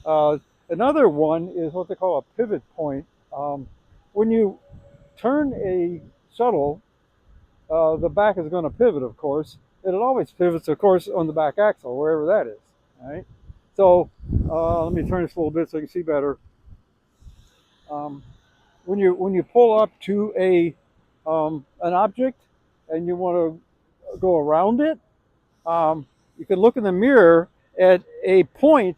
Uh, Another one is what they call a pivot point. When you turn a shuttle, the back is going to pivot, of course. And it always pivots, of course, on the back axle, wherever that is. All right. So let me turn this a little bit so you can see better. Um, when you pull up to a an object and you want to go around it, you can look in the mirror at a point.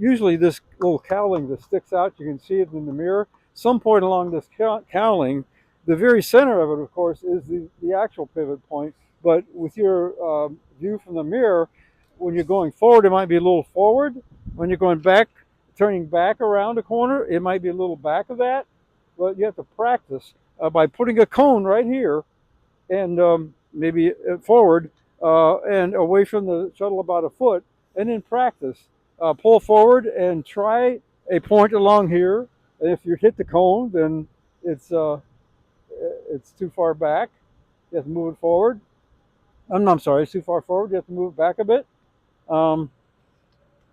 Usually, this little cowling that sticks out, you can see it in the mirror. Some point along this cowling, the very center of it, of course, is the actual pivot point. But with your view from the mirror, when you're going forward, it might be a little forward. When you're going back, turning back around a corner, it might be a little back of that. But you have to practice by putting a cone right here and maybe forward and away from the shuttle about a foot, and in practice, pull forward and try a point along here. And if you hit the cone, then it's uh, it's too far back. You have to move it forward. I'm sorry, it's too far forward. You have to move it back a bit. Um,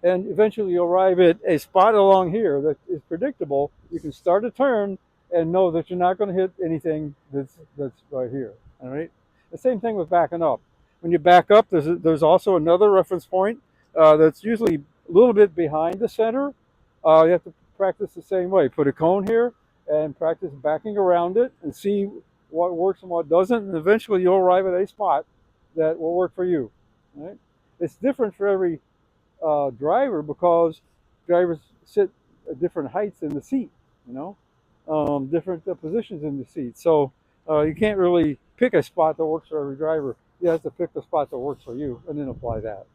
and eventually you'll arrive at a spot along here that is predictable. You can start a turn and know that you're not going to hit anything that's right here. All right. The same thing with backing up. When you back up, there's also another reference point that's usually a little bit behind the center. You have to practice the same way. Put a cone here and practice backing around it and see what works and what doesn't, and eventually you'll arrive at a spot that will work for you. All right. It's different for every driver because drivers sit at different heights in the seat, you know, different positions in the seat. So you can't really pick a spot that works for every driver. You have to pick the spot that works for you and then apply that.